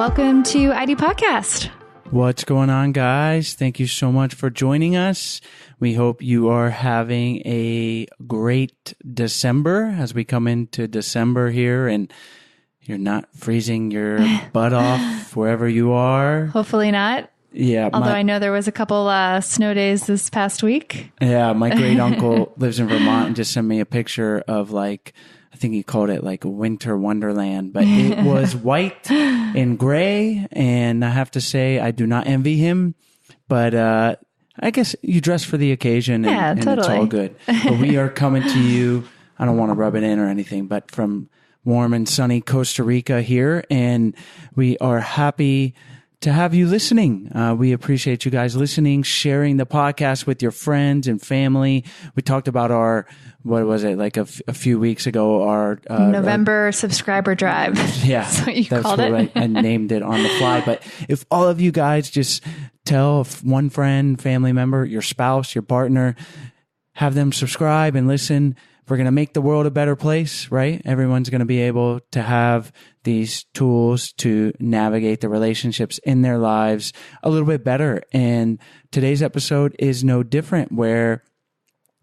welcome to ID Podcast. What's going on, guys? Thank you so much for joining us. We hope you are having a great December as we come into December here and you're not freezing your butt off wherever you are. Hopefully not. Yeah. Although I know there was a couple snow days this past week. Yeah. My great uncle lives in Vermont and just sent me a picture of I think he called it like a winter wonderland, but it was white and gray. And I have to say, I do not envy him, but I guess you dress for the occasion and totally. It's all good. But we are coming to you. I don't want to rub it in or anything, but from warm and sunny Costa Rica here. And we are happy to have you listening. We appreciate you guys listening, sharing the podcast with your friends and family. We talked about our, what was it, like a few weeks ago, our November subscriber drive. Yeah. That's what you called it. I named it on the fly. But if all of you guys just tell one friend, family member, your spouse, your partner, have them subscribe and listen. We're going to make the world a better place, right? Everyone's going to be able to have these tools to navigate the relationships in their lives a little bit better. And today's episode is no different, where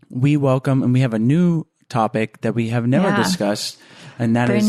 we welcome, and we have a new topic that we have never discussed, and that is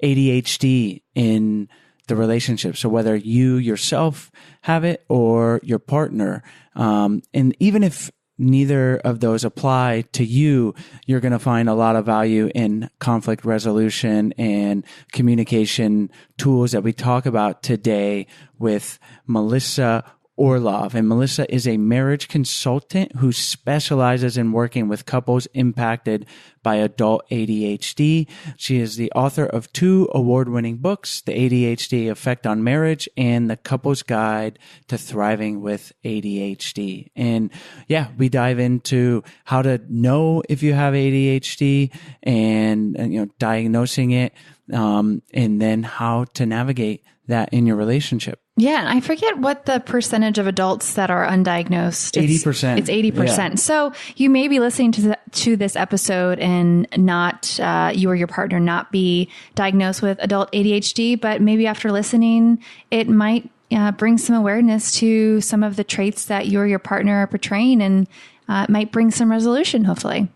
ADHD in the relationship. So whether you yourself have it or your partner, and even if neither of those apply to you, you're going to find a lot of value in conflict resolution and communication tools that we talk about today with Melissa Orlov. And Melissa is a marriage consultant who specializes in working with couples impacted by adult ADHD. She is the author of 2 award-winning books, The ADHD Effect on Marriage and The Couple's Guide to Thriving with ADHD. And yeah, we dive into how to know if you have ADHD and diagnosing it, and then how to navigate that in your relationship. Yeah, I forget what the percentage of adults that are undiagnosed. 80%. It's 80%. Yeah. So you may be listening to this episode and not, you or your partner not be diagnosed with adult ADHD, but maybe after listening, it might bring some awareness to some of the traits that you or your partner are portraying, and it might bring some resolution, hopefully.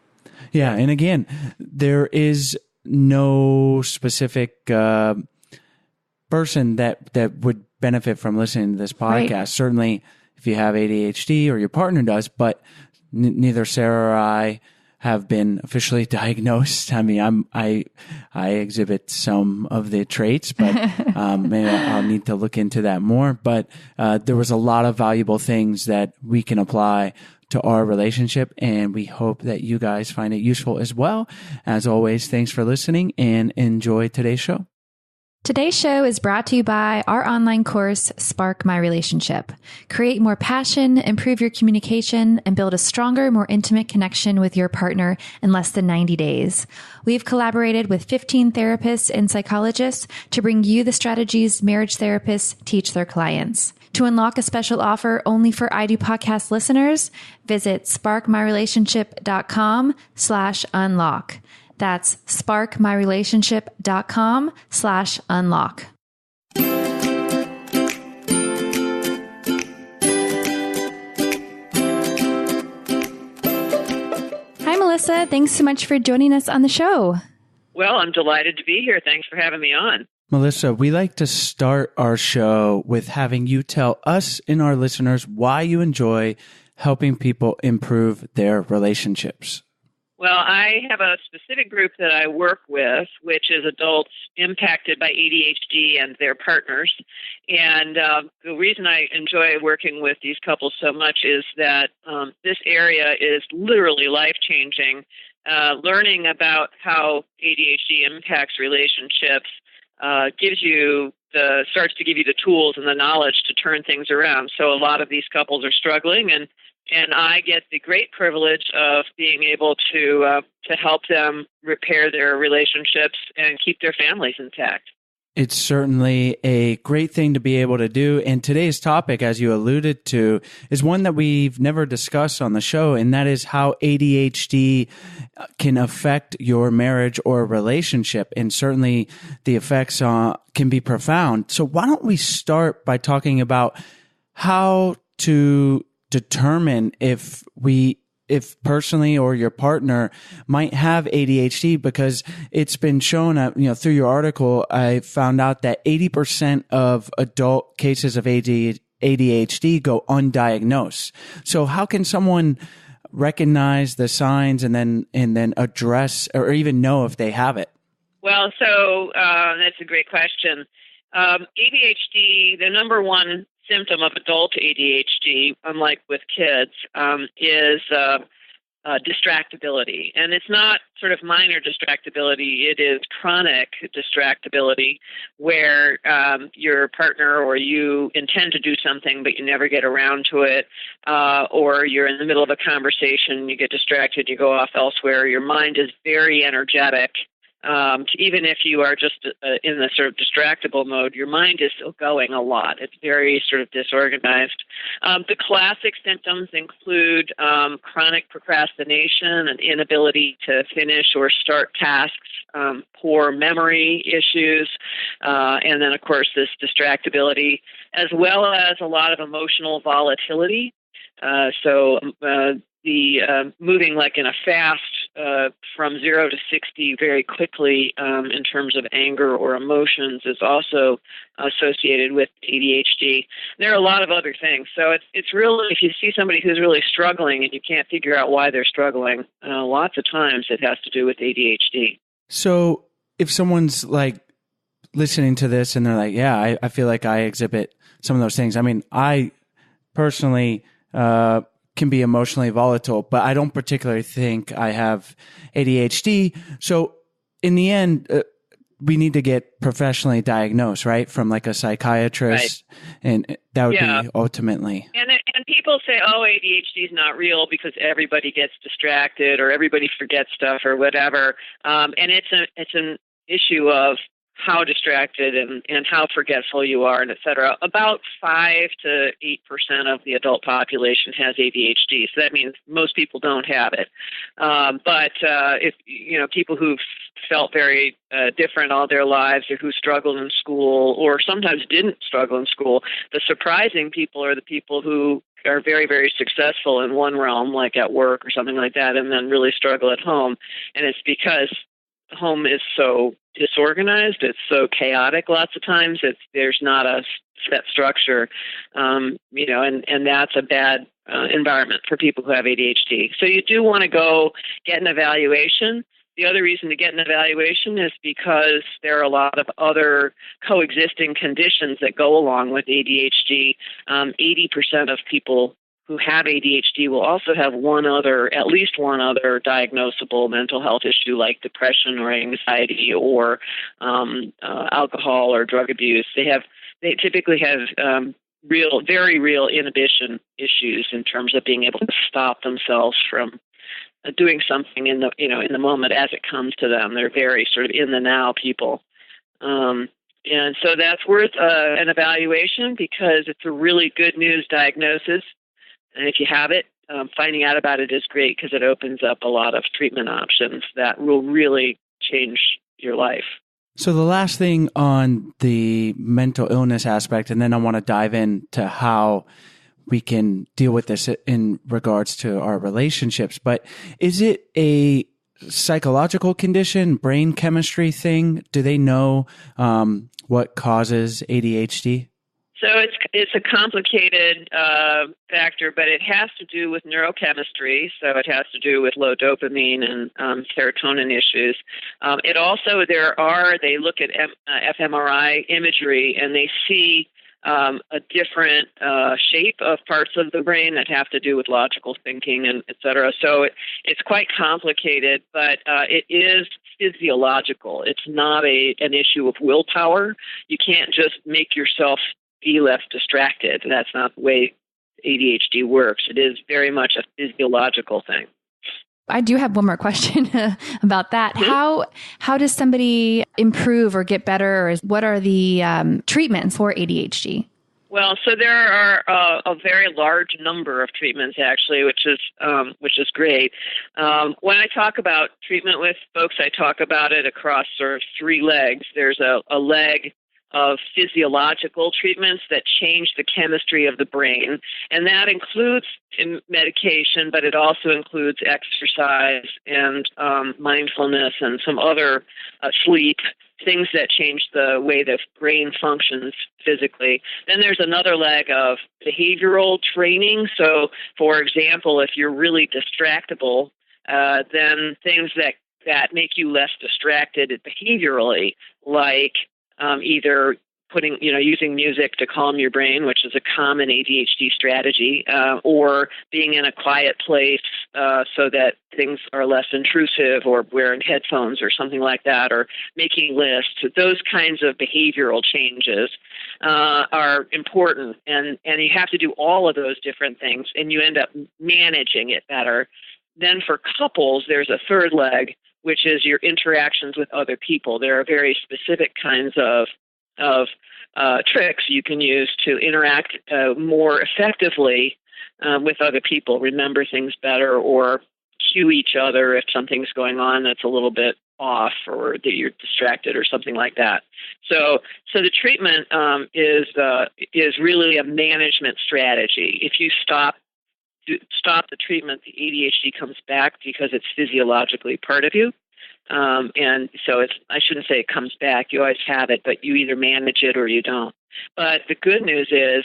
Yeah. And again, there is no specific person that would benefit from listening to this podcast. Right. Certainly if you have ADHD or your partner does, but neither Sarah or I have been officially diagnosed. I mean, I exhibit some of the traits, but maybe I'll need to look into that more. But there was a lot of valuable things that we can apply to our relationship, and we hope that you guys find it useful as well. As always, thanks for listening and enjoy today's show. Today's show is brought to you by our online course, Spark My Relationship. Create more passion, improve your communication, and build a stronger, more intimate connection with your partner in less than 90 days. We've collaborated with 15 therapists and psychologists to bring you the strategies marriage therapists teach their clients. To unlock a special offer only for ID Podcast listeners, visit sparkmyrelationship.com/unlock. That's sparkmyrelationship.com/unlock. Hi, Melissa. Thanks so much for joining us on the show. Well, I'm delighted to be here. Thanks for having me on. Melissa, we like to start our show with having you tell us and our listeners why you enjoy helping people improve their relationships. Well, I have a specific group that I work with, which is adults impacted by ADHD and their partners. And the reason I enjoy working with these couples so much is that this area is literally life-changing. Learning about how ADHD impacts relationships starts to give you the tools and the knowledge to turn things around. So a lot of these couples are struggling, and I get the great privilege of being able to help them repair their relationships and keep their families intact. It's certainly a great thing to be able to do. And today's topic, as you alluded to, is one that we've never discussed on the show, and that is how ADHD can affect your marriage or relationship. And certainly the effects can be profound. So why don't we start by talking about how to determine if personally or your partner might have ADHD, because it's been shown, through your article, I found out that 80% of adult cases of ADHD go undiagnosed. So how can someone recognize the signs and then address or even know if they have it? Well, so that's a great question. ADHD, the number one symptom of adult ADHD, unlike with kids, is distractibility. And it's not sort of minor distractibility, it is chronic distractibility, where your partner or you intend to do something but you never get around to it, or you're in the middle of a conversation, you get distracted, you go off elsewhere, your mind is very energetic. Even if you are just in the sort of distractible mode, your mind is still going a lot. It's very sort of disorganized. The classic symptoms include chronic procrastination, an inability to finish or start tasks, poor memory issues, and then, of course, this distractibility, as well as a lot of emotional volatility. The moving like in a fast from 0 to 60 very quickly in terms of anger or emotions is also associated with ADHD. There are a lot of other things. So it's really, if you see somebody who's really struggling and you can't figure out why they're struggling, lots of times it has to do with ADHD. So if someone's like listening to this and they're like, yeah, I feel like I exhibit some of those things. I mean, I personally can be emotionally volatile, but I don't particularly think I have ADHD. So in the end, we need to get professionally diagnosed, right? From like a psychiatrist, right. And that would be ultimately. And people say, oh, ADHD is not real because everybody gets distracted or everybody forgets stuff or whatever. And it's an issue of how distracted and how forgetful you are, and et cetera. About 5 to 8% of the adult population has ADHD, so that means most people don't have it. But if people who've felt very different all their lives, or who struggled in school, or sometimes didn't struggle in school, the surprising people are the people who are very, very successful in one realm, like at work or something like that, and then really struggle at home. And it's because home is so disorganized, it's so chaotic lots of times, there's not a set structure, and that's a bad environment for people who have ADHD. So you do want to go get an evaluation. The other reason to get an evaluation is because there are a lot of other coexisting conditions that go along with ADHD. 80% of people who have ADHD will also have at least one other diagnosable mental health issue, like depression or anxiety or alcohol or drug abuse. They typically have very real inhibition issues in terms of being able to stop themselves from doing something in the moment as it comes to them. They're very sort of in the now people. And so that's worth an evaluation, because it's a really good news diagnosis. And if you have it, finding out about it is great, because it opens up a lot of treatment options that will really change your life. So the last thing on the mental illness aspect, and then I want to dive into how we can deal with this in regards to our relationships. But is it a psychological condition, brain chemistry thing? Do they know what causes ADHD? So it's a complicated factor, but it has to do with neurochemistry. So it has to do with low dopamine and serotonin issues. It also, they look at fMRI imagery, and they see a different shape of parts of the brain that have to do with logical thinking and et cetera. So it's quite complicated, but it is physiological. It's not an issue of willpower. You can't just make yourself be less distracted. That's not the way ADHD works. It is very much a physiological thing. I do have one more question about that. How does somebody improve or get better? Or what are the treatments for ADHD? Well, so there are a very large number of treatments actually, which is great. When I talk about treatment with folks, I talk about it across sort of three legs. There's a leg of physiological treatments that change the chemistry of the brain, and that includes medication, but it also includes exercise and mindfulness and some other sleep, things that change the way the brain functions physically. Then there's another leg of behavioral training. So, for example, if you're really distractible, then things that make you less distracted behaviorally, like either using music to calm your brain, which is a common ADHD strategy, or being in a quiet place so that things are less intrusive, or wearing headphones or something like that, or making lists. Those kinds of behavioral changes are important, and you have to do all of those different things, and you end up managing it better. Then for couples, there's a third leg, which is your interactions with other people. There are very specific kinds of tricks you can use to interact more effectively with other people, remember things better, or cue each other if something's going on that's a little bit off, or that you're distracted or something like that. So the treatment is really a management strategy. If you stop the treatment, the ADHD comes back because it's physiologically part of you. And so I shouldn't say it comes back. You always have it, but you either manage it or you don't. But the good news is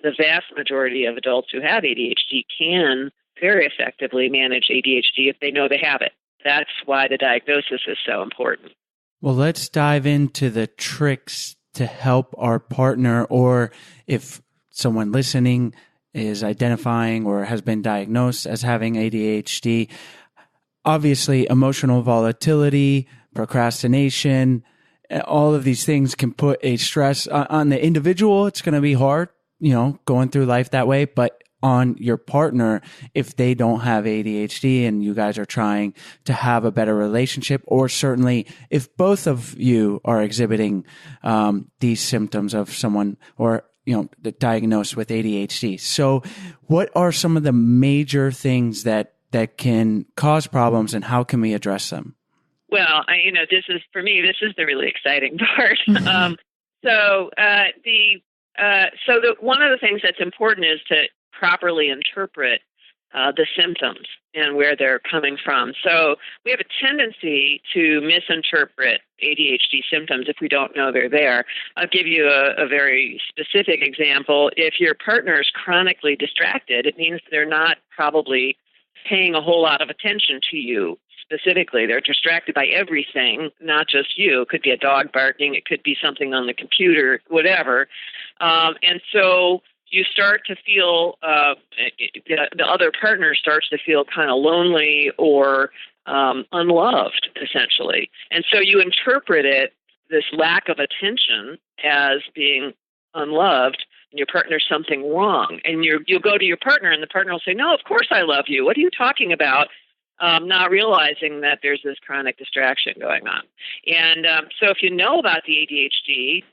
the vast majority of adults who have ADHD can very effectively manage ADHD if they know they have it. That's why the diagnosis is so important. Well, let's dive into the tricks to help our partner, or if someone listening is identifying or has been diagnosed as having ADHD. Obviously, emotional volatility, procrastination, all of these things can put a stress on the individual. It's going to be hard, going through life that way, but on your partner, if they don't have ADHD and you guys are trying to have a better relationship, or certainly if both of you are exhibiting these symptoms of someone or diagnosed with ADHD. So what are some of the major things that can cause problems, and how can we address them? Well, this is the really exciting part. One of the things that's important is to properly interpret the symptoms and where they're coming from. So we have a tendency to misinterpret ADHD symptoms if we don't know they're there. I'll give you a very specific example. If your partner is chronically distracted, it means they're not probably paying a whole lot of attention to you specifically. They're distracted by everything, not just you. It could be a dog barking. It could be something on the computer, whatever. And so you start to feel, the other partner starts to feel kind of lonely or unloved, essentially. And so you interpret this lack of attention, as being unloved, and your partner's something wrong. And you'll go to your partner, and the partner will say, "No, of course I love you. What are you talking about?" Not realizing that there's this chronic distraction going on. And so if you know about the ADHD,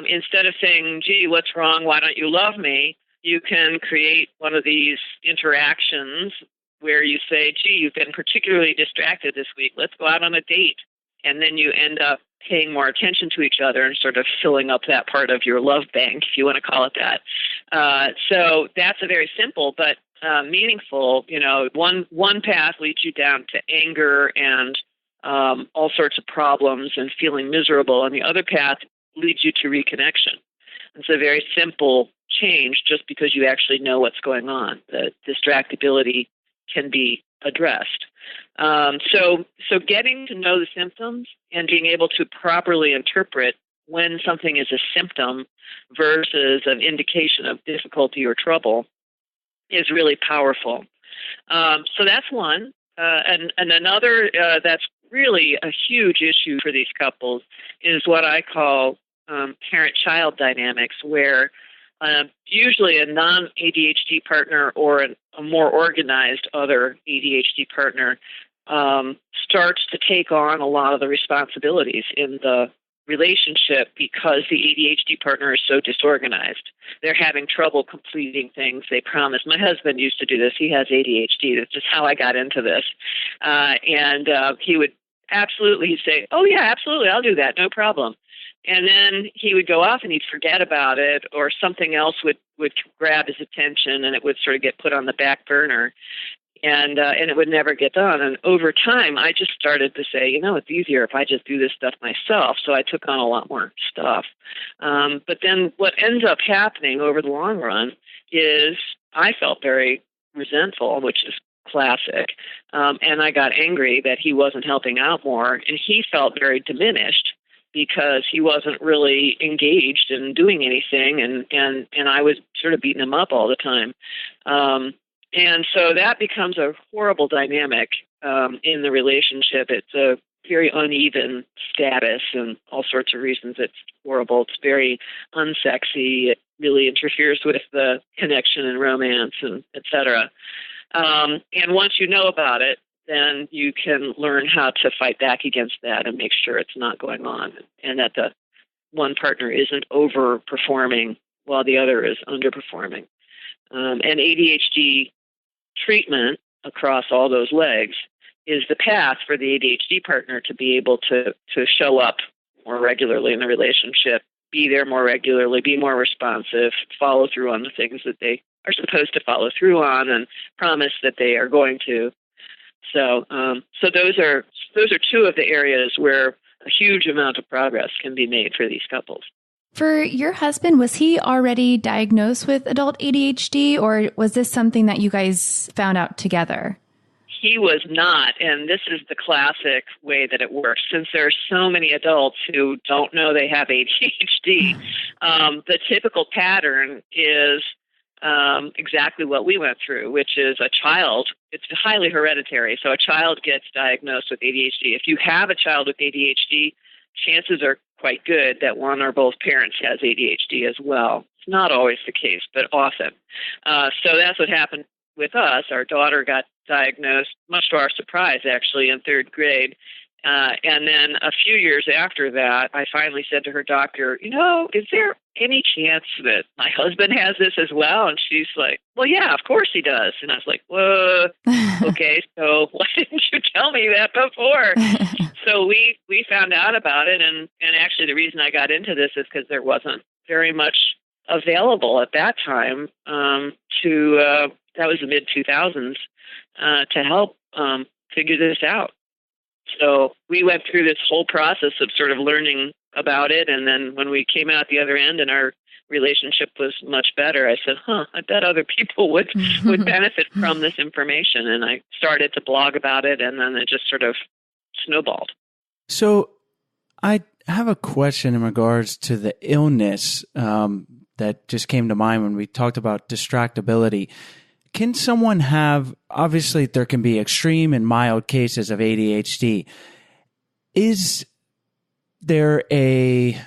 instead of saying, "Gee, what's wrong? Why don't you love me?" you can create one of these interactions where you say, "Gee, you've been particularly distracted this week. Let's go out on a date." And then you end up paying more attention to each other and sort of filling up that part of your love bank, if you want to call it that. So that's a very simple but meaningful, one path leads you down to anger and all sorts of problems and feeling miserable, and the other path leads you to reconnection. It's a very simple change just because you actually know what's going on. The distractibility can be addressed. So getting to know the symptoms and being able to properly interpret when something is a symptom versus an indication of difficulty or trouble is really powerful. So that's one. And another that's really a huge issue for these couples is what I call parent-child dynamics, where usually a non-ADHD partner or a more organized other ADHD partner starts to take on a lot of the responsibilities in the relationship because the ADHD partner is so disorganized. They're having trouble completing things they promise. My husband used to do this. He has ADHD. That's just how I got into this. And he would he'd say, oh, yeah, absolutely, I'll do that, no problem. And then he would go off and he'd forget about it, or something else would grab his attention, and it would sort of get put on the back burner. And it would never get done. And over time, I just started to say, it's easier if I just do this stuff myself. So I took on a lot more stuff. But then what ends up happening over the long run is I felt very resentful, which is classic. And I got angry that he wasn't helping out more. And he felt very diminished because he wasn't really engaged in doing anything. And I was sort of beating him up all the time. And so that becomes a horrible dynamic in the relationship. It's a very uneven status, and all sorts of reasons it's horrible. It's very unsexy. It really interferes with the connection and romance, and et cetera. And once you know about it, then you can learn how to fight back against that and make sure it's not going on, and that the one partner isn't overperforming while the other is underperforming. And ADHD treatment across all those legs is the path for the ADHD partner to be able to show up more regularly in the relationship, be there more regularly, be more responsive, follow through on the things that they are supposed to follow through on, and promise that they are going to. So those are two of the areas where a huge amount of progress can be made for these couples. For your husband, was he already diagnosed with adult ADHD, or was this something that you guys found out together? He was not, and this is the classic way that it works. Since there are so many adults who don't know they have ADHD, the typical pattern is exactly what we went through, which is a child. It's highly hereditary, so a child gets diagnosed with ADHD. If you have a child with ADHD, chances are quite good that one or both parents has ADHD as well. It's not always the case, but often. So that's what happened with us. Our daughter got diagnosed, much to our surprise, actually, in third grade. And then a few years after that, I finally said to her doctor, is there any chance that my husband has this as well? And she's like, well, yeah, of course he does. And I was like, whoa, okay, so why didn't you tell me that before? So we found out about it. And actually the reason I got into this is because there wasn't very much available at that time that was the mid-2000s, to help figure this out. So we went through this whole process of sort of learning about it. And then when we came out the other end and our relationship was much better, I said, I bet other people would benefit from this information. And I started to blog about it, and then it just sort of snowballed. So I have a question in regards to the illness that just came to mind when we talked about distractability. Can someone have, obviously there can be extreme and mild cases of ADHD. Is there we're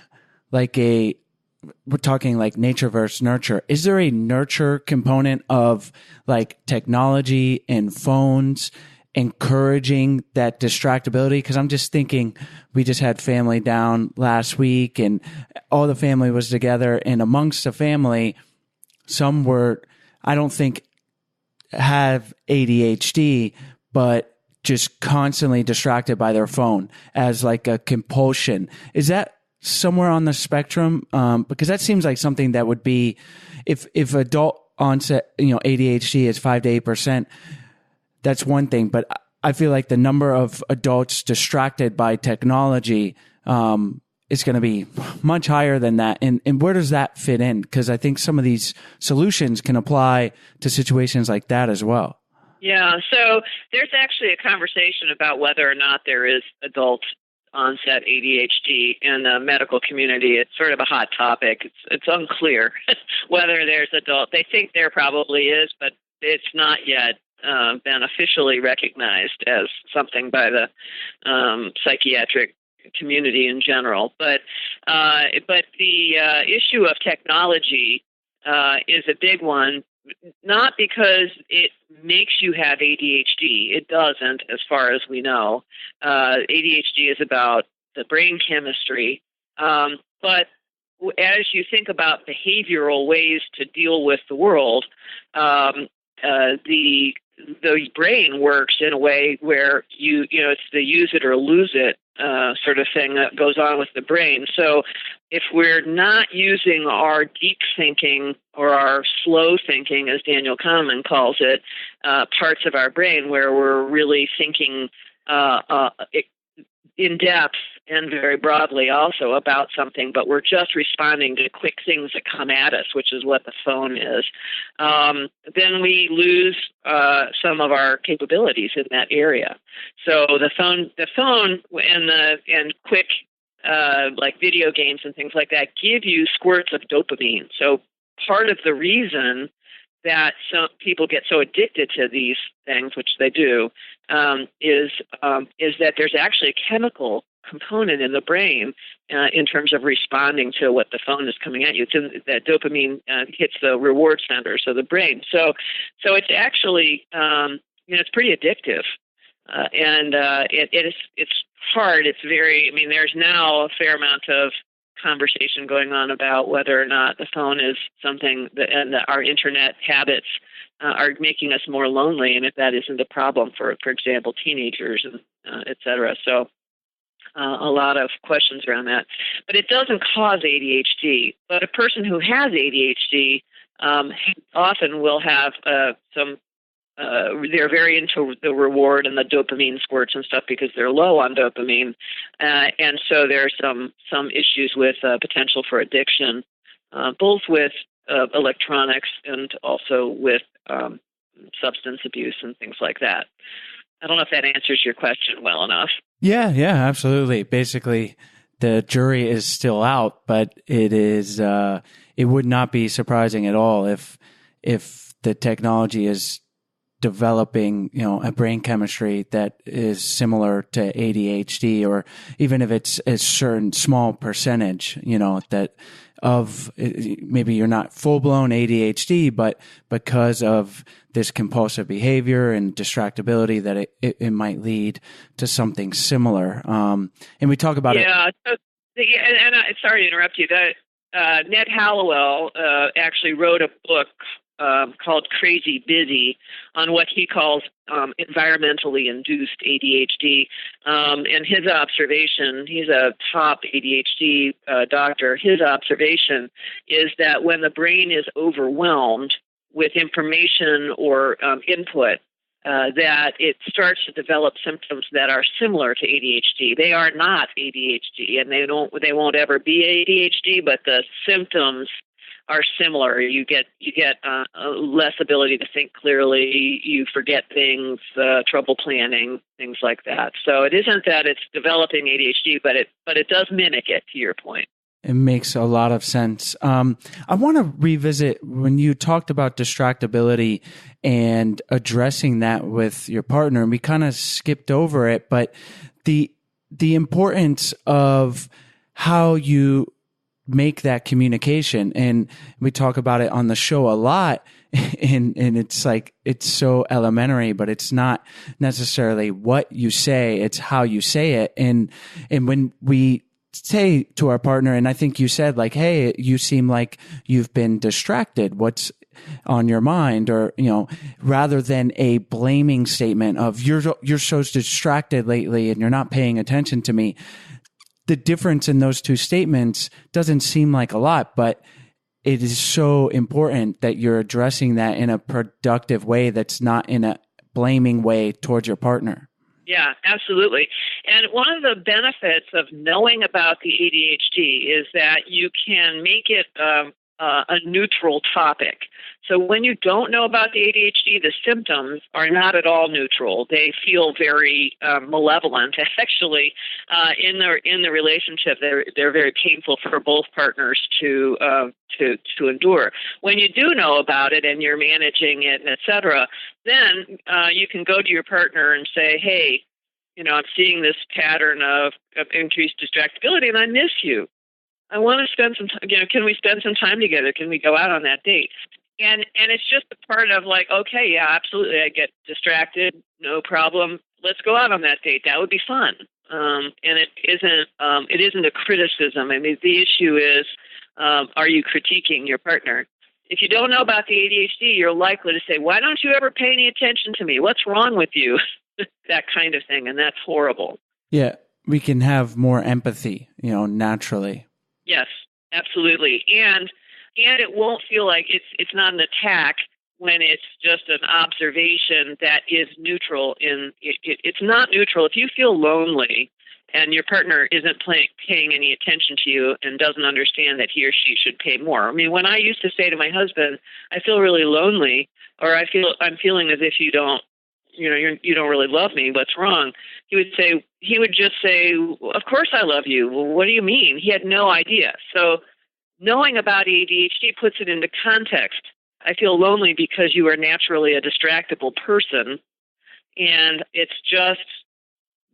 talking like nature versus nurture. Is there a nurture component of like technology and phones encouraging that distractibility? Because I'm just thinking, we just had family down last week and all the family was together, and amongst the family, some were, I don't think, have ADHD, but just constantly distracted by their phone as like a compulsion. Is that somewhere on the spectrum? Because that seems like something that would be, if adult onset, ADHD is 5 to 8%, that's one thing. But I feel like the number of adults distracted by technology is going to be much higher than that. And where does that fit in? Because I think some of these solutions can apply to situations like that as well. Yeah, so there's actually a conversation about whether or not there is adult onset ADHD in the medical community. It's sort of a hot topic. It's unclear whether there's adult. They think there probably is, but it's not yet been officially recognized as something by the psychiatric community in general. But the issue of technology is a big one. Not because it makes you have ADHD. It doesn't, as far as we know. ADHD is about the brain chemistry. But as you think about behavioral ways to deal with the world, the brain works in a way where it's the use it or lose it sort of thing that goes on with the brain. So if we're not using our deep thinking or our slow thinking, as Daniel Kahneman calls it, parts of our brain where we're really thinking in depth and very broadly also about something, but we're just responding to quick things that come at us, which is what the phone is, then we lose some of our capabilities in that area. So the phone and quick like video games and things like that give you squirts of dopamine. So part of the reason that some people get so addicted to these things, which they do, is that there's actually a chemical component in the brain in terms of responding to what the phone is coming at you. That dopamine hits the reward centers of the brain. So it's actually it's pretty addictive, and it's hard. It's very. I mean, there's now a fair amount of conversation going on about whether or not the phone is something and our internet habits are making us more lonely, and if that isn't a problem for example, teenagers and et cetera. So a lot of questions around that. But it doesn't cause ADHD. But a person who has ADHD often will have some they're very into the reward and the dopamine squirts and stuff because they're low on dopamine, and so there's some issues with potential for addiction, both with electronics and also with substance abuse and things like that. I don't know if that answers your question well enough. Yeah, absolutely. Basically, the jury is still out, but it is. It would not be surprising at all if the technology is developing, a brain chemistry that is similar to ADHD, or even if it's a certain small percentage, that of maybe you're not full blown ADHD, but because of this compulsive behavior and distractibility, that it might lead to something similar. And we talk about it. And sorry to interrupt you. Ned Hallowell actually wrote a book called Crazy Busy on what he calls environmentally induced ADHD. And his observation, he's a top ADHD doctor, his observation is that when the brain is overwhelmed with information or input, that it starts to develop symptoms that are similar to ADHD. They are not ADHD, and they won't ever be ADHD, but the symptoms are similar. You get less ability to think clearly. You forget things, trouble planning, things like that. So it isn't that it's developing ADHD, but it does mimic it. To your point, it makes a lot of sense. I want to revisit when you talked about distractibility and addressing that with your partner, and we kind of skipped over it, but the importance of how you make that communication. And we talk about it on the show a lot, and it's like, it's so elementary, but it's not necessarily what you say, it's how you say it. And when we say to our partner, and I think you said like, hey, you seem like you've been distracted, what's on your mind? Or, rather than a blaming statement of you're so distracted lately and you're not paying attention to me. The difference in those two statements doesn't seem like a lot, but it is so important that you're addressing that in a productive way that's not in a blaming way towards your partner. Yeah, absolutely. And one of the benefits of knowing about the ADHD is that you can make it a neutral topic. So when you don't know about the ADHD, the symptoms are not at all neutral. They feel very malevolent. Actually, in the relationship, they're very painful for both partners to endure. When you do know about it and you're managing it, et cetera, then you can go to your partner and say, hey, I'm seeing this pattern of increased distractibility, and I miss you. I want to spend some time, can we spend some time together? Can we go out on that date? And it's just a part of like, okay, yeah, absolutely. I get distracted. No problem. Let's go out on that date. That would be fun. And it isn't a criticism. I mean, the issue is, are you critiquing your partner? If you don't know about the ADHD, you're likely to say, why don't you ever pay any attention to me? What's wrong with you? That kind of thing. And that's horrible. Yeah. We can have more empathy, naturally. Yes, absolutely. And it won't feel like it's not an attack when it's just an observation that is neutral. It's not neutral. If you feel lonely and your partner isn't paying any attention to you and doesn't understand that he or she should pay more. I mean, when I used to say to my husband, I feel really lonely, or I'm feeling as if you don't really love me. What's wrong? He would just say, of course I love you. Well, what do you mean? He had no idea. So knowing about ADHD puts it into context. I feel lonely because you are naturally a distractible person, and it's just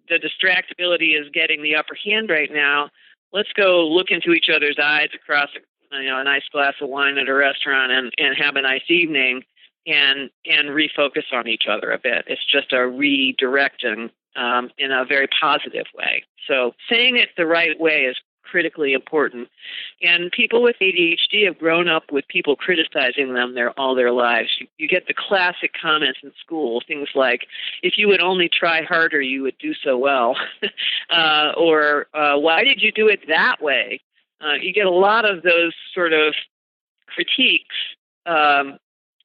the distractibility is getting the upper hand right now. Let's go look into each other's eyes across a nice glass of wine at a restaurant and have a nice evening and refocus on each other a bit. It's just a redirecting in a very positive way. So saying it the right way is critically important. And people with ADHD have grown up with people criticizing them all their lives. You get the classic comments in school, things like, if you would only try harder, you would do so well. Or why did you do it that way? You get a lot of those sort of critiques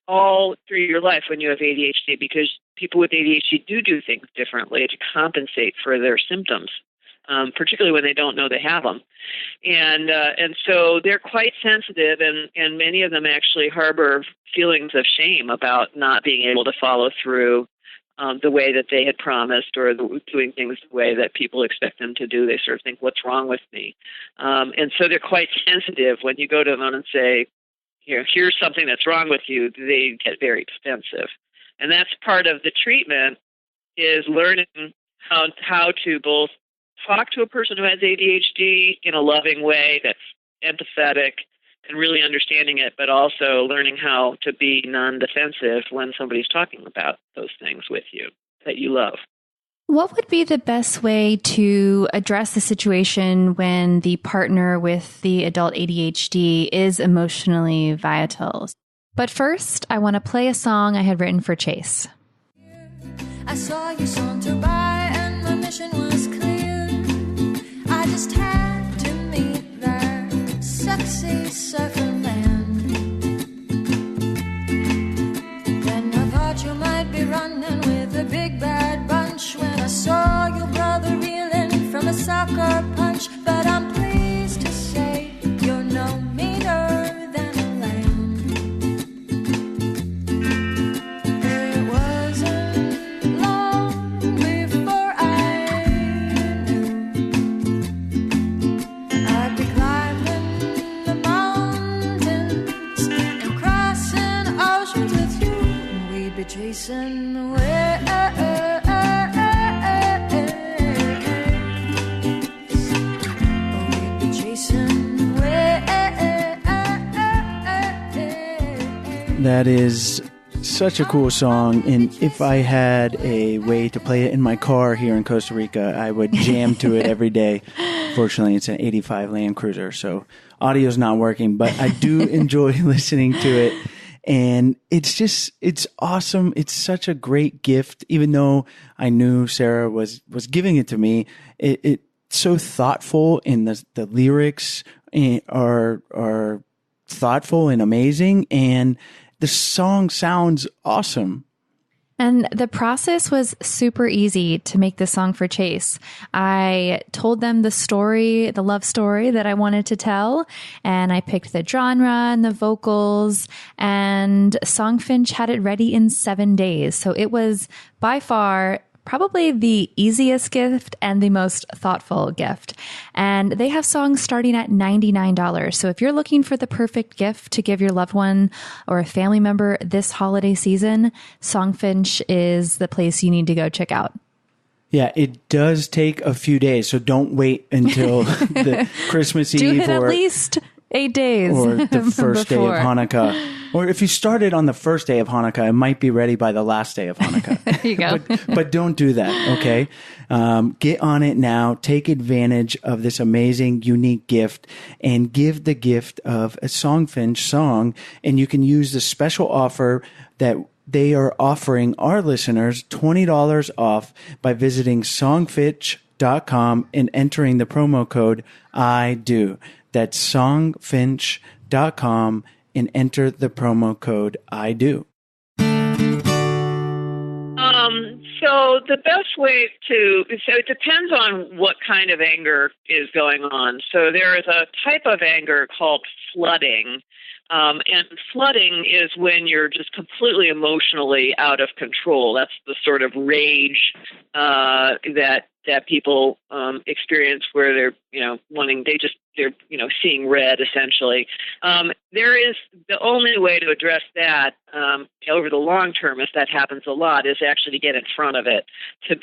all through your life when you have ADHD, because people with ADHD do things differently to compensate for their symptoms. Particularly when they don't know they have them. And so they're quite sensitive, and many of them actually harbor feelings of shame about not being able to follow through the way that they had promised, or doing things the way that people expect them to do. They sort of think, what's wrong with me? And so they're quite sensitive. When you go to them and say, here's something that's wrong with you, they get very defensive. And that's part of the treatment, is learning how to both talk to a person who has ADHD in a loving way that's empathetic and really understanding it, but also learning how to be non-defensive when somebody's talking about those things with you that you love. What would be the best way to address the situation when the partner with the adult ADHD is emotionally volatile? But first, I want to play a song I had written for Chase. I saw you saunter by and my mission was clear. I just had to meet that sexy surfer man. Then I thought you might be running with a big bad bunch when I saw your brother reeling from a soccer punch. But I'm pleased to say you're no meaner than a lamb. It wasn't long before I knew I'd be climbing the mountains and crossing oceans with you. We'd be chasing the waves. We'd be chasing waves. That is such a cool song. And if I had a way to play it in my car here in Costa Rica, I would jam to it every day. Fortunately, it's an 85 Land Cruiser, so audio's not working, but I do enjoy listening to it. And it's awesome. It's such a great gift. Even though I knew Sarah was giving it to me, it's so thoughtful, and the lyrics are thoughtful and amazing, and the song sounds awesome. And the process was super easy to make this song for Chase. I told them the love story that I wanted to tell, and I picked the genre and the vocals, and Songfinch had it ready in 7 days. So it was by far probably the easiest gift and the most thoughtful gift. And they have songs starting at $99. So if you're looking for the perfect gift to give your loved one or a family member this holiday season, Songfinch is the place you need to go check out. Yeah, it does take a few days, so don't wait until the Christmas Do Eve it at least 8 days or the first day of before. Hanukkah. Or if you started on the first day of Hanukkah, it might be ready by the last day of Hanukkah. There you go. but don't do that, okay? Get on it now. Take advantage of this amazing, unique gift and give the gift of a Songfinch song. And you can use the special offer that they are offering our listeners $20 off by visiting songfinch.com and entering the promo code I do. That's songfinch.com and enter the promo code I do. So the best way so it depends on what kind of anger is going on. So there is a type of anger called flooding. And flooding is when you're just completely emotionally out of control. That's the sort of rage that people experience, where they're seeing red essentially. There is the only way to address that over the long term, if that happens a lot, is actually to get in front of it, to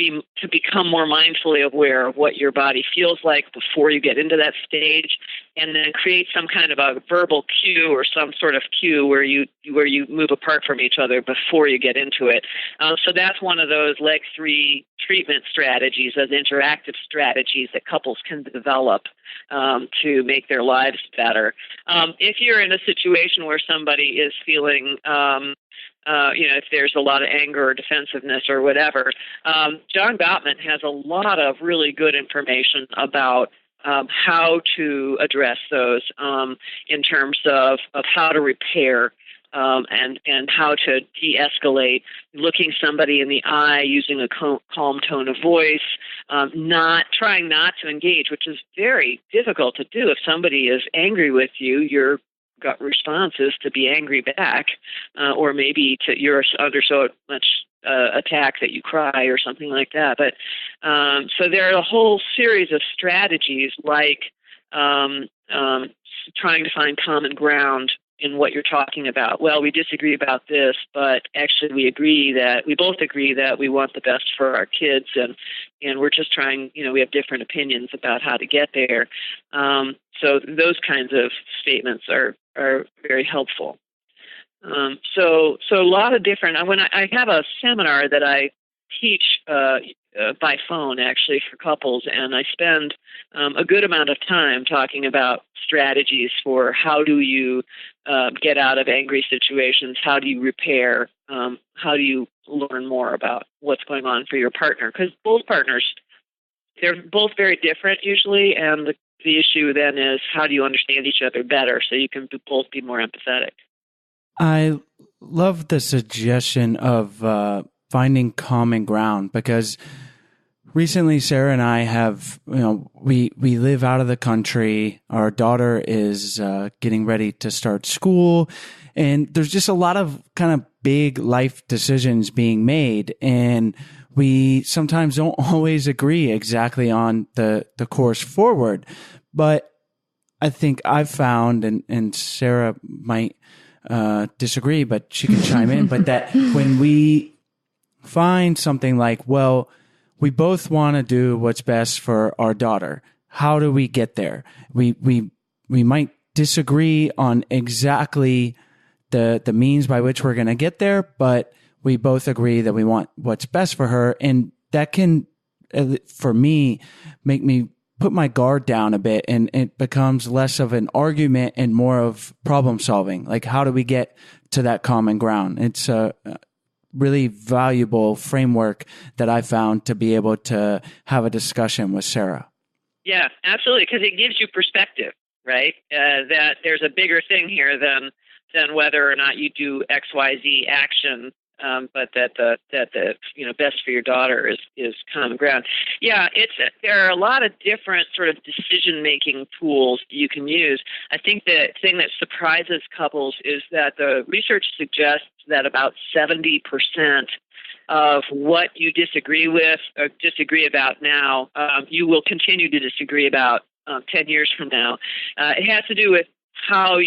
become more mindfully aware of what your body feels like before you get into that stage, and then create some kind of a verbal cue or some sort of cue where you move apart from each other before you get into it. So that's one of those leg 3 treatment strategies, as interactive strategies that couples can develop to make their lives better. If you're in a situation where somebody is feeling, if there's a lot of anger or defensiveness or whatever, John Gottman has a lot of really good information about how to address those in terms of how to repair and how to de-escalate, looking somebody in the eye, using a calm tone of voice, trying not to engage, which is very difficult to do. If somebody is angry with you, your gut response is to be angry back, or maybe you're under so much attack that you cry or something like that. But so there are a whole series of strategies like trying to find common ground in what you're talking about. Well, we disagree about this, but actually we both agree that we want the best for our kids, and we're just trying, we have different opinions about how to get there. So those kinds of statements are very helpful. So a lot of different, when I have a seminar that I teach by phone, actually, for couples, and I spend a good amount of time talking about strategies for how do you get out of angry situations, how do you repair, how do you learn more about what's going on for your partner, because both partners, they're both very different usually, and the issue then is how do you understand each other better so you can both be more empathetic. I love the suggestion of finding common ground, because recently Sarah and I have, we live out of the country. Our daughter is getting ready to start school, and there's just a lot of kind of big life decisions being made, and we sometimes don't always agree exactly on the course forward. But I think I've found, and Sarah might disagree, but she can chime in, but that when we find something like, well, we both want to do what's best for our daughter, how do we get there? We might disagree on exactly the means by which we're going to get there, but we both agree that we want what's best for her. And that can, for me, make me put my guard down a bit, and it becomes less of an argument and more of problem solving. Like, how do we get to that common ground? It's a really valuable framework that I found to be able to have a discussion with Sarah. Yeah, absolutely, because it gives you perspective, right? That there's a bigger thing here than whether or not you do X, Y, Z action, but that the best for your daughter is common ground. Yeah, there are a lot of different sort of decision making tools you can use. I think the thing that surprises couples is that the research suggests that about 70% of what you disagree with or disagree about now, you will continue to disagree about 10 years from now. It has to do with how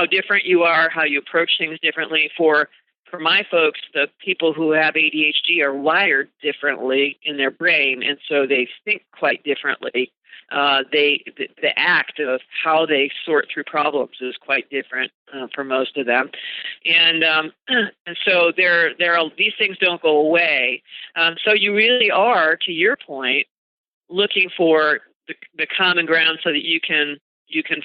different you are, how you approach things differently. For for my folks, the people who have ADHD are wired differently in their brain, and so they think quite differently. The act of how they sort through problems is quite different for most of them, and so these things don't go away. So you really are, to your point, looking for the common ground so that you can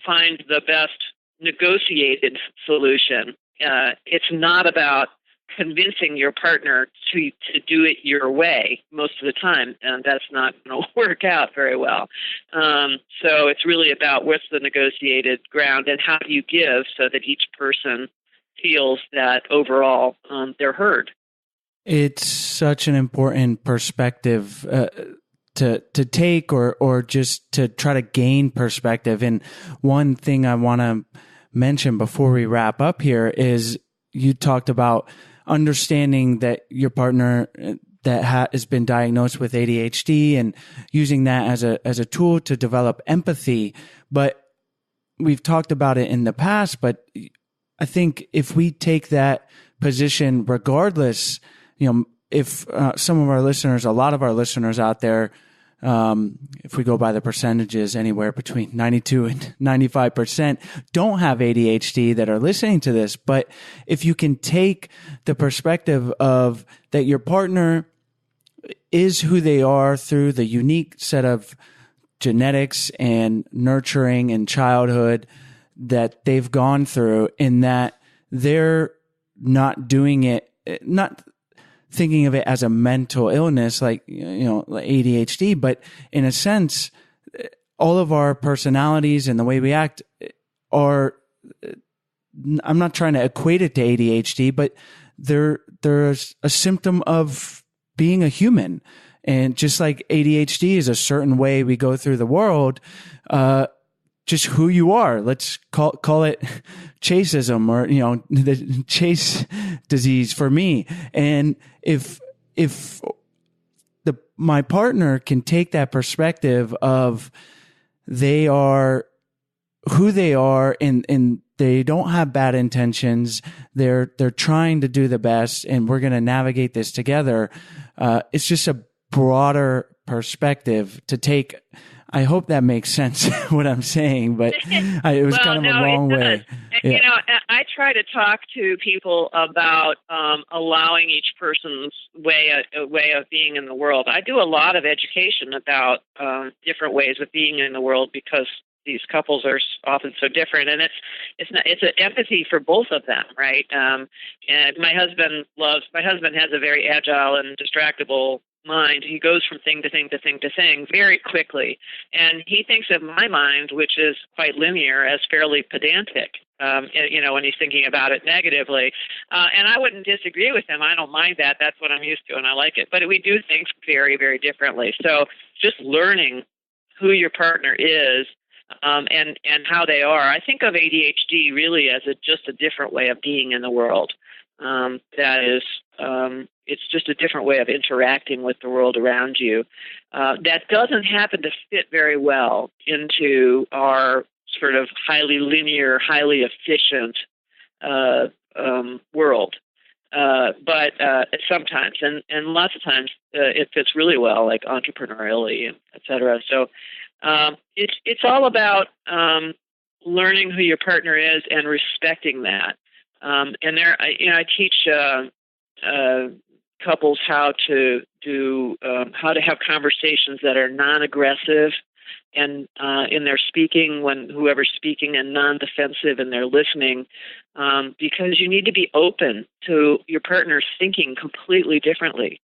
find the best negotiated solution. It's not about convincing your partner to do it your way most of the time, and that's not going to work out very well. So it's really about what's the negotiated ground and how do you give so that each person feels that overall they're heard. It's such an important perspective to take or just to try to gain perspective. And one thing I want to mention before we wrap up here is you talked about understanding that your partner that has been diagnosed with ADHD and using that as a tool to develop empathy. But we've talked about it in the past, but I think if we take that position regardless, if some of our listeners, a lot of our listeners out there, if we go by the percentages, anywhere between 92 and 95% don't have ADHD that are listening to this. But if you can take the perspective of that your partner is who they are through the unique set of genetics and nurturing and childhood that they've gone through, and that they're not doing it, not thinking of it as a mental illness like ADHD, but in a sense, all of our personalities and the way we act are, I'm not trying to equate it to ADHD, but there's a symptom of being a human. And just like ADHD is a certain way we go through the world, just who you are. Let's call it chaseism, or the chase disease for me. And if my partner can take that perspective of they are who they are and they don't have bad intentions, they're trying to do the best, and we're going to navigate this together. It's just a broader perspective to take. I hope that makes sense what I'm saying, but it was kind of a long way. Yeah. I try to talk to people about allowing each person's way of being in the world. I do a lot of education about different ways of being in the world because these couples are often so different, and it's an empathy for both of them, right? And my husband has a very agile and distractible mind. He goes from thing to thing to thing to thing very quickly, and he thinks of my mind, which is quite linear, as fairly pedantic. When he's thinking about it negatively, and I wouldn't disagree with him. I don't mind that. That's what I'm used to, and I like it. But we do things very, very differently. So just learning who your partner is and how they are. I think of ADHD really as just a different way of being in the world. That is, it's just a different way of interacting with the world around you. That doesn't happen to fit very well into our sort of highly linear, highly efficient world. But sometimes, and lots of times, it fits really well, like entrepreneurially, et cetera. So it's all about learning who your partner is and respecting that. And I teach couples how to have conversations that are non-aggressive and in their speaking when whoever's speaking, and non-defensive in their listening, because you need to be open to your partner thinking completely differently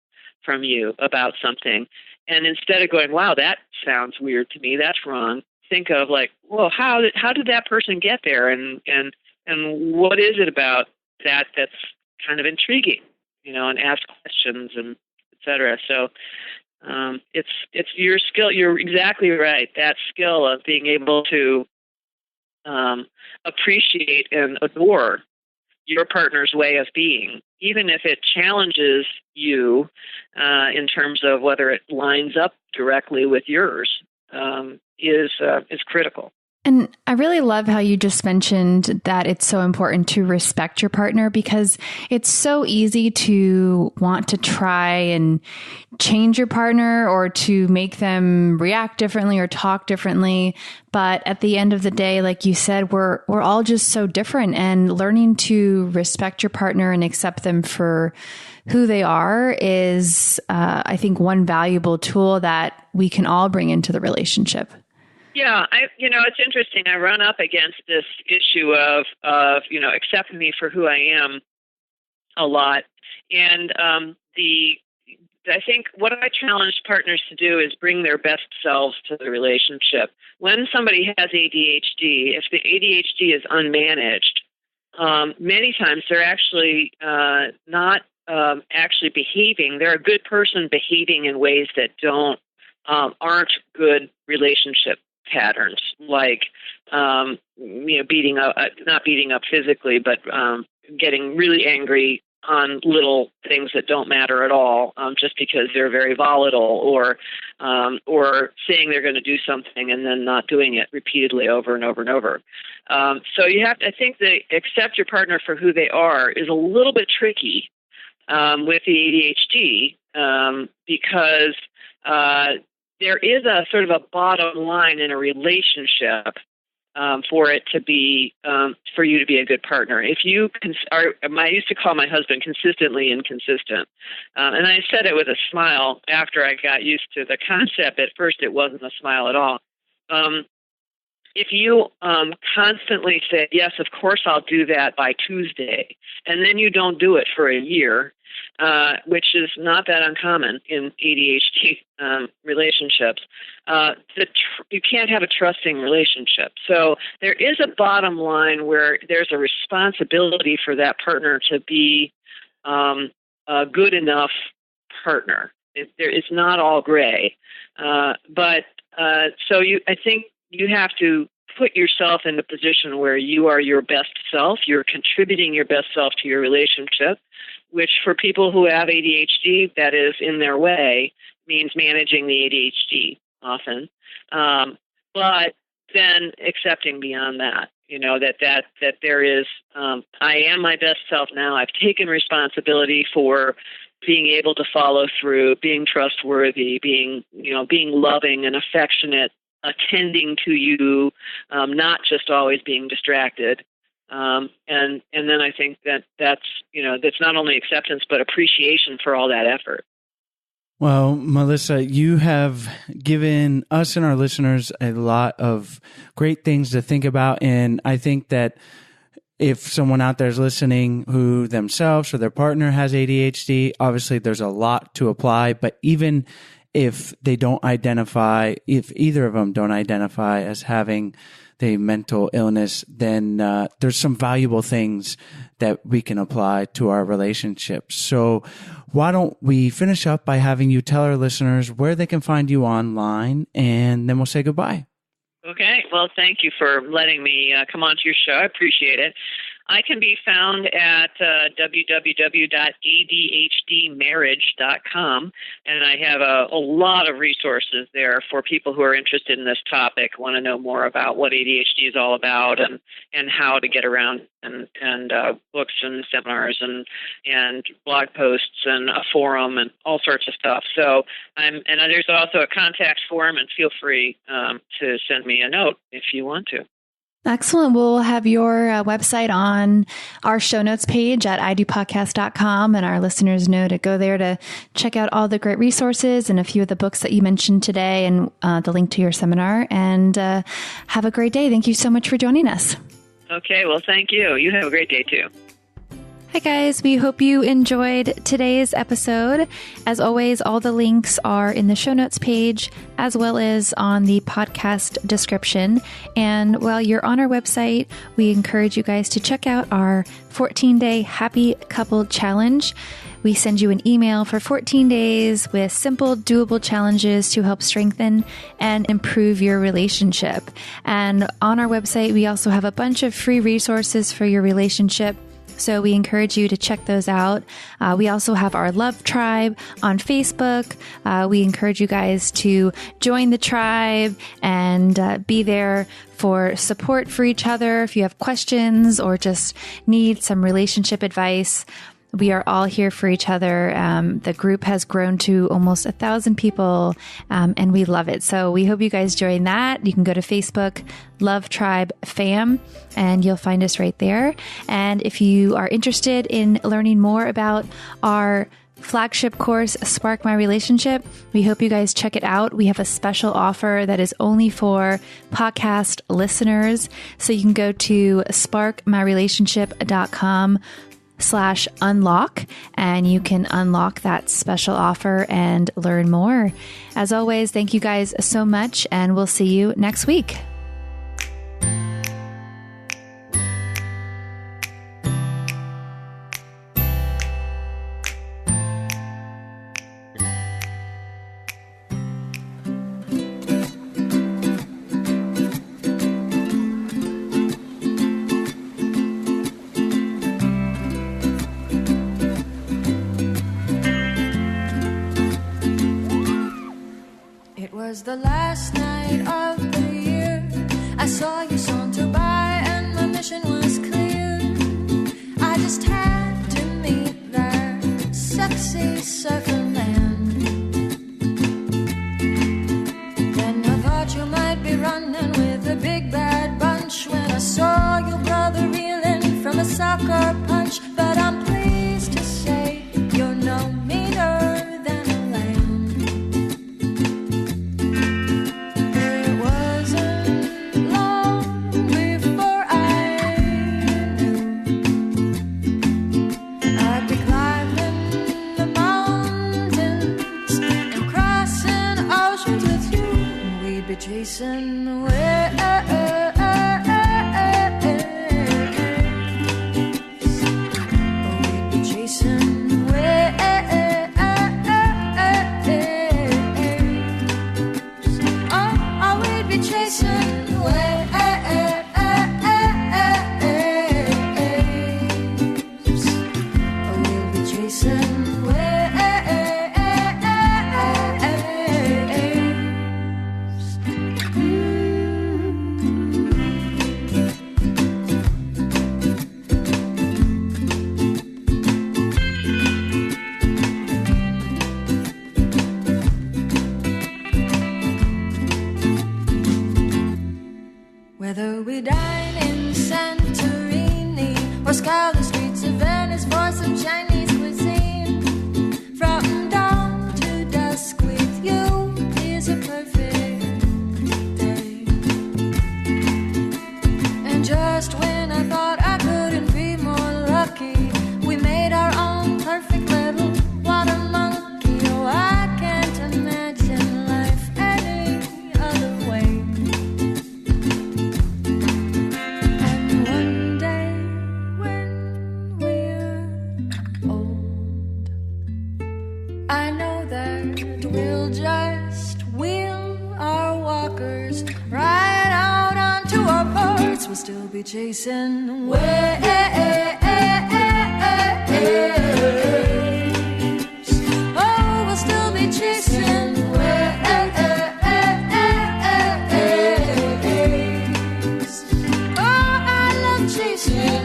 from you about something. And instead of going, wow, that sounds weird to me, that's wrong, think of like, well, how did that person get there? And what is it about that that's kind of intriguing, and ask questions and et cetera. So it's your skill. You're exactly right. That skill of being able to appreciate and adore your partner's way of being, even if it challenges you in terms of whether it lines up directly with yours, is critical. And I really love how you just mentioned that it's so important to respect your partner, because it's so easy to want to try and change your partner or to make them react differently or talk differently. But at the end of the day, like you said, we're all just so different, and learning to respect your partner and accept them for who they are is, I think, one valuable tool that we can all bring into the relationship. Yeah, it's interesting. I run up against this issue of accepting me for who I am a lot. And I think what I challenge partners to do is bring their best selves to the relationship. When somebody has ADHD, if the ADHD is unmanaged, many times they're actually not actually behaving. They're a good person behaving in ways that aren't good relationship patterns, like beating up, not beating up physically, but getting really angry on little things that don't matter at all, just because they're very volatile, or saying they're going to do something and then not doing it repeatedly over and over and over. So you have to, I think, that accept your partner for who they are is a little bit tricky with the ADHD, because there is a sort of a bottom line in a relationship for it to be, for you to be a good partner. If you I used to call my husband consistently inconsistent, and I said it with a smile after I got used to the concept. At first, it wasn't a smile at all. If you constantly say, yes, of course I'll do that by Tuesday, and then you don't do it for a year, which is not that uncommon in ADHD relationships, you can't have a trusting relationship. So there is a bottom line where there's a responsibility for that partner to be a good enough partner. It's not all gray. I think you have to put yourself in a position where you are your best self. You're contributing your best self to your relationship, which for people who have ADHD, that is in their way, means managing the ADHD often. But then accepting beyond that, that there is, I am my best self now. I've taken responsibility for being able to follow through, being trustworthy, being loving and affectionate, attending to you, not just always being distracted. And then I think that's not only acceptance, but appreciation for all that effort. Well, Melissa, you have given us and our listeners a lot of great things to think about. And I think that if someone out there is listening who themselves or their partner has ADHD, obviously there's a lot to apply. But even if they don't identify, if either of them don't identify as having the mental illness, then there's some valuable things that we can apply to our relationship. So why don't we finish up by having you tell our listeners where they can find you online, and then we'll say goodbye. Okay. Well, thank you for letting me come on to your show. I appreciate it. I can be found at www.adhdmarriage.com, and I have a lot of resources there for people who are interested in this topic, want to know more about what ADHD is all about, and how to get around, and books and seminars and blog posts and a forum and all sorts of stuff. So there's also a contact form, and feel free to send me a note if you want to. Excellent. We'll have your website on our show notes page at idopodcast.com, and our listeners know to go there to check out all the great resources and a few of the books that you mentioned today, and the link to your seminar. And have a great day. Thank you so much for joining us. Okay. Well, thank you. You have a great day too. Hi guys, we hope you enjoyed today's episode. As always, all the links are in the show notes page as well as on the podcast description. And while you're on our website, we encourage you guys to check out our 14-day Happy Couple Challenge. We send you an email for 14 days with simple, doable challenges to help strengthen and improve your relationship. And on our website, we also have a bunch of free resources for your relationship, So we encourage you to check those out. We also have our Love Tribe on Facebook. We encourage you guys to join the tribe and be there for support for each other. If you have questions or just need some relationship advice, we are all here for each other. The group has grown to almost 1,000 people, and we love it. So we hope you guys join that. You can go to Facebook, Love Tribe Fam, and you'll find us right there. And if you are interested in learning more about our flagship course, Spark My Relationship, we hope you guys check it out. We have a special offer that is only for podcast listeners. So you can go to sparkmyrelationship.com/unlock, and you can unlock that special offer and learn more. As always, thank you guys so much, and we'll see you next week. Was the last night of the year. I saw you saunter by and my mission was clear. I just had to meet that sexy surfer man. Then I thought you might be running with a big bad bunch when I saw your brother reeling from a soccer punch. But I'm pleased to say you're no meaner than a lamb. Chasing away, we'd be chasing away, oh, we'd be chasing away, we'll be chasing away. Whether we dine in Santorini or scour the streets of Venice for some Chinese cuisine, from dawn to dusk with you is a perfect day. And just when I thought I couldn't be more lucky, we made our own perfect little water monkey. Oh, I can't imagine life any other way. I know that we'll just wheel our walkers right out onto our porch. We'll still be chasing waves. Oh, we'll still be chasing waves. Oh, I love chasing